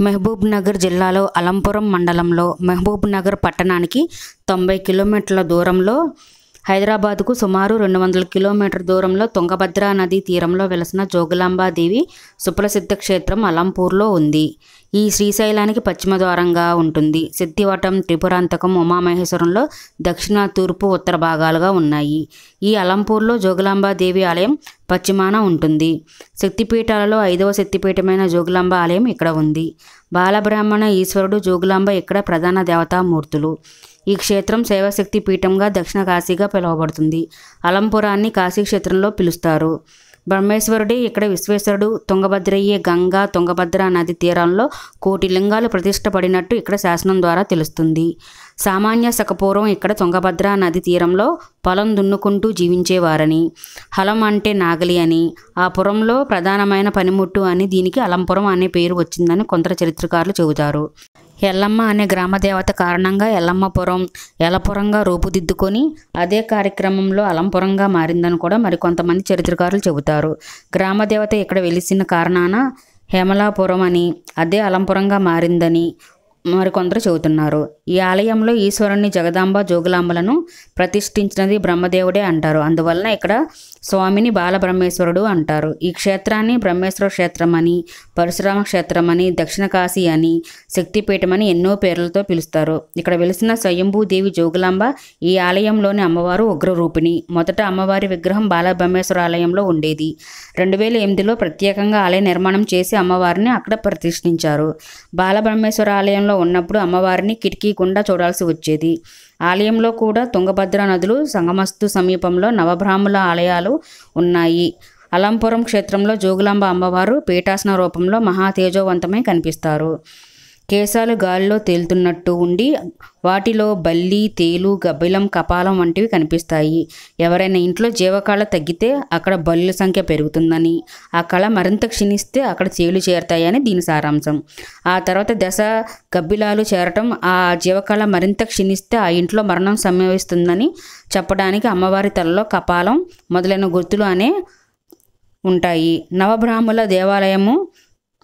మహబూబ్ నగర్ జిల్లాలో అలంపురం మండలంలో మహబూబ్ నగర్ పట్టణానికి 90 కిలోమీటర్ల దూరంలో, హైదరాబాద్కు సుమారు 200 కిలోమీటర్ల దూరంలో తుంగభద్రా నదీ తీరంలో వెలసిన జోగులాంబాదేవి సుప్రసిద్ధ క్షేత్రం అలంపూర్లో ఉంది. ఈ శ్రీశైలానికి పశ్చిమ ద్వారంగా ఉంటుంది. సిద్ధివటం, త్రిపురాంతకం, ఉమామహేశ్వరంలో దక్షిణ, తూర్పు, ఉత్తర భాగాలుగా ఉన్నాయి. ఈ అలంపూర్లో జోగులాంబాదేవి ఆలయం పశ్చిమాన ఉంటుంది. శక్తిపీఠాలలో 5వ శక్తిపీఠమైన జోగులాంబ ఆలయం ఇక్కడ ఉంది. బాలబ్రాహ్మణ ఈశ్వరుడు జోగులాంబ ఇక్కడ ప్రధాన దేవతామూర్తులు. ఈ క్షేత్రం శైవశక్తి పీఠంగా దక్షిణ కాశీగా పిలువబడుతుంది. అలంపురాన్ని కాశీక్షేత్రంలో పిలుస్తారు. బ్రహ్మేశ్వరుడే ఇక్కడ విశ్వేశ్వరుడు. తుంగభద్రయ్యే గంగా, తుంగభద్ర నది తీరంలో 1,000 లింగాలు ప్రతిష్ఠపడినట్టు ఇక్కడ శాసనం ద్వారా తెలుస్తుంది. సామాన్య శకపూర్వం ఇక్కడ తుంగభద్ర నది తీరంలో పొలం దున్నుకుంటూ జీవించేవారని, హలం అంటే నాగలి అని, ఆ పురంలో ప్రధానమైన పనిముట్టు అని దీనికి అలంపురం అనే పేరు వచ్చిందని కొందరు చరిత్రకారులు చెబుతారు. ఎల్లమ్మ అనే గ్రామదేవత కారణంగా ఎల్లమ్మపురం, ఎలపురంగా రూపుదిద్దుకొని అదే కార్యక్రమంలో అలంపురంగా మారిందని కూడా మరికొంతమంది చరిత్రకారులు చెబుతారు. గ్రామదేవత ఇక్కడ వెలిసిన కారణాన హేమలాపురం అని, అదే అలంపురంగా మారిందని మరికొందరు చెబుతున్నారు. ఈ ఆలయంలో ఈశ్వరుని, జగదాంబ, జోగులాంబలను ప్రతిష్ఠించినది బ్రహ్మదేవుడే అంటారు. అందువలన ఇక్కడ స్వామిని బాలబ్రహ్మేశ్వరుడు అంటారు. ఈ క్షేత్రాన్ని బ్రహ్మేశ్వర క్షేత్రం అని, పరశురామ క్షేత్రం అని, దక్షిణ కాశీ అని, శక్తిపీఠమని ఎన్నో పేర్లతో పిలుస్తారు. ఇక్కడ వెలిసిన స్వయంభూదేవి జోగులాంబ ఈ ఆలయంలోని అమ్మవారు ఉగ్రరూపిణి. మొదట అమ్మవారి విగ్రహం బాలబ్రహ్మేశ్వర ఆలయంలో ఉండేది. 2008లో ప్రత్యేకంగా ఆలయ నిర్మాణం చేసి అమ్మవారిని అక్కడ ప్రతిష్ఠించారు. బాలబ్రహ్మేశ్వర ఆలయంలో ఉన్నప్పుడు అమ్మవారిని కిటికీ గుండా చూడాల్సి వచ్చేది. ఆలయంలో కూడా తుంగభద్ర నదులు సంగమస్తు సమీపంలో నవబ్రాహ్మణుల ఆలయాలు ఉన్నాయి. అలంపురం క్షేత్రంలో జోగులాంబ అమ్మవారు పీఠాసన రూపంలో మహా తేజోవంతమై కనిపిస్తారు. కేశాలు గాలిలో తేలుతున్నట్టు ఉండి వాటిలో బల్లి, తేలు, గబ్బిలం, కపాలం వంటివి కనిపిస్తాయి. ఎవరైనా ఇంట్లో జీవకళ తగ్గితే అక్కడ బల్లుల సంఖ్య పెరుగుతుందని, ఆ కళ మరింత క్షీణిస్తే అక్కడ తేలు చేరతాయని దీని సారాంశం. ఆ తర్వాత దశ గబ్బిలాలు చేరటం, ఆ జీవకళ మరింత క్షీణిస్తే ఆ ఇంట్లో మరణం సంభవిస్తుందని చెప్పడానికి అమ్మవారి తలలో కపాలం మొదలైన గుర్తులు అనే ఉంటాయి. నవబ్రాహ్మణుల దేవాలయము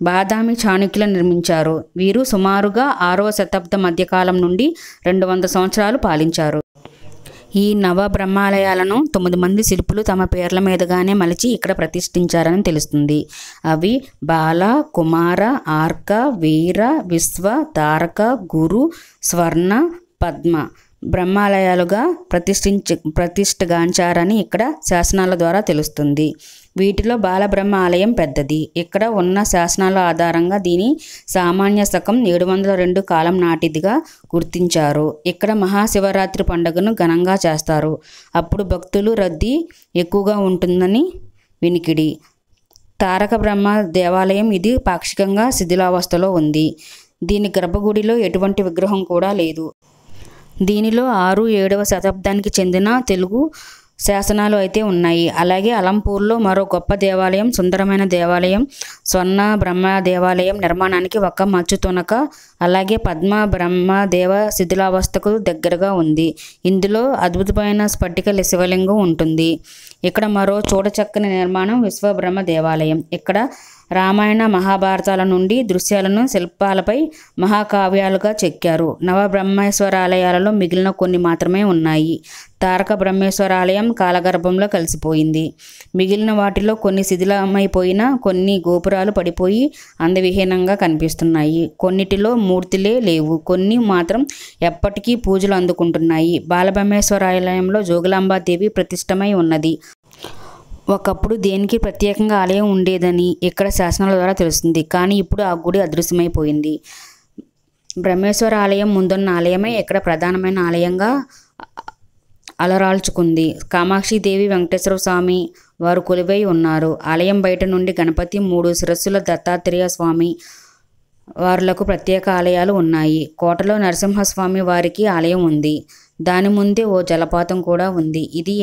బాదామి చాణుక్యులు నిర్మించారు. వీరు సుమారుగా 6వ శతాబ్దం మధ్యకాలం నుండి 200 సంవత్సరాలు పాలించారు. ఈ నవ బ్రహ్మాలయాలను 9 మంది శిల్పులు తమ పేర్ల మీదుగానే మలిచి ఇక్కడ ప్రతిష్ఠించారని తెలుస్తుంది. అవి బాల, కుమార, ఆర్క, వీర, విశ్వ, తారక, గురు, స్వర్ణ, పద్మ బ్రహ్మాలయాలుగా ప్రతిష్ఠగాంచారని ఇక్కడ శాసనాల ద్వారా తెలుస్తుంది. వీటిలో బాలబ్రహ్మ ఆలయం పెద్దది. ఇక్కడ ఉన్న శాసనాల ఆధారంగా దీని సామాన్య శకం 702 కాలం నాటిదిగా గుర్తించారు. ఇక్కడ మహాశివరాత్రి పండుగను ఘనంగా చేస్తారు. అప్పుడు భక్తులు రద్దీ ఎక్కువగా ఉంటుందని వినికిడి. తారక బ్రహ్మ దేవాలయం ఇది పాక్షికంగా శిథిలావస్థలో ఉంది. దీని గర్భగుడిలో ఎటువంటి విగ్రహం కూడా లేదు. దీనిలో 6, 7వ శతాబ్దానికి చెందిన తెలుగు శాసనాలు అయితే ఉన్నాయి. అలాగే అలంపూర్లో మరో గొప్ప దేవాలయం, సుందరమైన దేవాలయం స్వర్ణ బ్రహ్మ దేవాలయం నిర్మాణానికి ఒక మచ్చు తునక, అలాగే పద్మ బ్రహ్మ దేవ శిథిలావస్థకు దగ్గరగా ఉంది. ఇందులో అద్భుతమైన స్ఫటిక శివలింగం ఉంటుంది. ఇక్కడ మరో చూడచక్కని నిర్మాణం విశ్వబ్రహ్మ దేవాలయం. ఇక్కడ రామాయణ, మహాభారతాల నుండి దృశ్యాలను శిల్పాలపై మహాకావ్యాలుగా చెక్కారు. నవబ్రహ్మేశ్వర ఆలయాలలో మిగిలిన కొన్ని మాత్రమే ఉన్నాయి. తారక బ్రహ్మేశ్వర ఆలయం కాలగర్భంలో కలిసిపోయింది. మిగిలిన వాటిలో కొన్ని శిథిలమైపోయినా కొన్ని గోపురాలు పడిపోయి అందవిహీనంగా కనిపిస్తున్నాయి. కొన్నిటిలో మూర్తులే లేవు, కొన్ని మాత్రం ఎప్పటికీ పూజలు అందుకుంటున్నాయి. బాలబ్రహ్మేశ్వర ఆలయంలో జోగులాంబాదేవి ప్రతిష్టమై ఉన్నది. ఒకప్పుడు దేనికి ప్రత్యేకంగా ఆలయం ఉండేదని ఇక్కడ శాసనాల ద్వారా తెలుస్తుంది. కానీ ఇప్పుడు ఆ గుడి అదృశ్యమైపోయింది. బ్రహ్మేశ్వర ఆలయం ముందున్న ఆలయమే ఇక్కడ ప్రధానమైన ఆలయంగా అలరాల్చుకుంది. కామాక్షిదేవి, వెంకటేశ్వర స్వామి వారు కొలువై ఉన్నారు. ఆలయం బయట నుండి గణపతి, 3 శిరస్సుల దత్తాత్రేయ స్వామి వారులకు ప్రత్యేక ఆలయాలు ఉన్నాయి. కోటలో నరసింహస్వామి వారికి ఆలయం ఉంది. దాని ముందే ఓ జలపాతం కూడా ఉంది. ఇది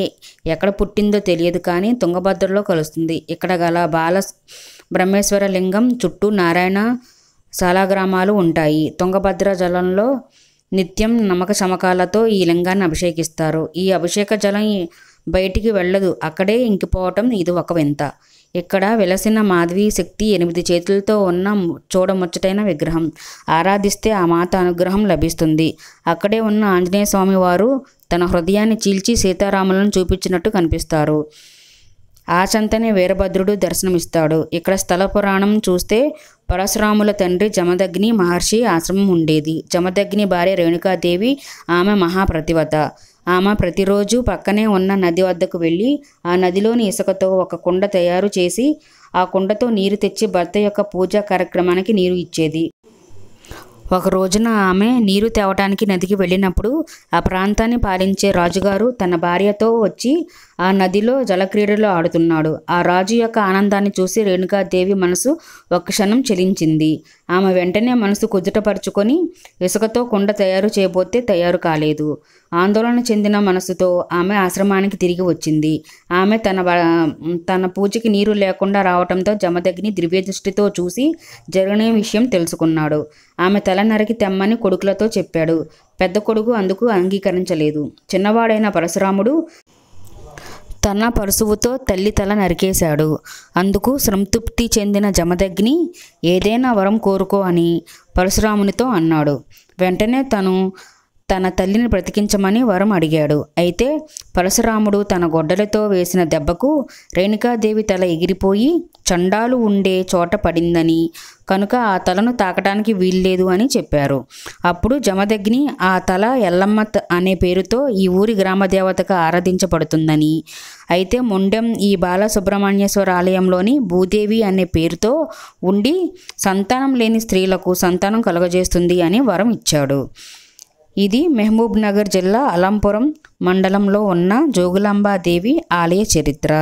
ఎక్కడ పుట్టిందో తెలియదు కానీ తుంగభద్రలో కలుస్తుంది. ఇక్కడ గల బాల బ్రహ్మేశ్వర లింగం చుట్టూ నారాయణ శాలాగ్రామాలు ఉంటాయి. తుంగభద్ర జలంలో నిత్యం నమ్మక చమకాలతో ఈ లింగాన్ని అభిషేకిస్తారు. ఈ అభిషేక జలం బయటికి వెళ్ళదు, అక్కడే ఇంకిపోవటం ఇది ఒక వింత. ఇక్కడ వెలసిన మాధవీ శక్తి 8 చేతులతో ఉన్న చూడముచ్చటైన విగ్రహం. ఆరాధిస్తే ఆ మాత అనుగ్రహం లభిస్తుంది. అక్కడే ఉన్న ఆంజనేయ స్వామి వారు తన హృదయాన్ని చీల్చి సీతారాములను చూపించినట్టు కనిపిస్తారు. ఆ చెంతనే వీరభద్రుడు దర్శనమిస్తాడు. ఇక్కడ స్థల పురాణం చూస్తే పరశురాముల తండ్రి జమదగ్ని మహర్షి ఆశ్రమం ఉండేది. జమదగ్ని భార్య రేణుకాదేవి, ఆమె మహాప్రతివత. ఆమె ప్రతిరోజు పక్కనే ఉన్న నది వద్దకు వెళ్ళి ఆ నదిలోని ఇసుకతో ఒక కుండ తయారు చేసి ఆ కుండతో నీరు తెచ్చి భర్త యొక్క పూజా కార్యక్రమానికి నీరు ఇచ్చేది. ఒక రోజున ఆమె నీరు తేవటానికి నదికి వెళ్ళినప్పుడు ఆ ప్రాంతాన్ని పాలించే రాజుగారు తన భార్యతో వచ్చి ఆ నదిలో జలక్రీడలు ఆడుతున్నాడు. ఆ రాజు యొక్క ఆనందాన్ని చూసి రేణుకాదేవి మనసు ఒక్క క్షణం చెలించింది. ఆమె వెంటనే మనసు కుదుటపరుచుకొని ఇసుకతో కుండ తయారు చేయబోతే తయారు కాలేదు. ఆందోళన చెందిన మనసుతో ఆమె ఆశ్రమానికి తిరిగి వచ్చింది. ఆమె తన పూజకి నీరు లేకుండా రావటంతో జమదగ్ని దివ్యదృష్టితో చూసి జరిగిన విషయం తెలుసుకున్నాడు. ఆమె తల నరికి తెమ్మని కొడుకులతో చెప్పాడు. పెద్ద కొడుకు అందుకు అంగీకరించలేదు. చిన్నవాడైన పరశురాముడు తన పరుశువుతో తల్లి తల నరికేశాడు. అందుకు సంతృప్తి చెందిన జమదగ్ని ఏదైనా వరం కోరుకో అని పరశురామునితో అన్నాడు. వెంటనే తన తల్లిని బ్రతికించమని వరం అడిగాడు. అయితే పరశురాముడు తన గొడ్డలతో వేసిన దెబ్బకు రేణుకాదేవి తల ఎగిరిపోయి చండాలు ఉండే చోట పడిందని, కనుక ఆ తలను తాకడానికి వీల్లేదు అని చెప్పారు. అప్పుడు జమదగ్ని ఆ తల ఎల్లమ్మ అనే పేరుతో ఈ ఊరి గ్రామదేవతగా ఆరాధించబడుతుందని, అయితే మొండెం ఈ బాలసుబ్రహ్మణ్యేశ్వర ఆలయంలోని భూదేవి అనే పేరుతో ఉండి సంతానం లేని స్త్రీలకు సంతానం కలుగజేస్తుంది అని వరం ఇచ్చాడు. ఇది మహబూబ్నగర్ జిల్లా అలంపురం మండలంలో ఉన్న జోగులాంబాదేవి ఆలయ చరిత్ర.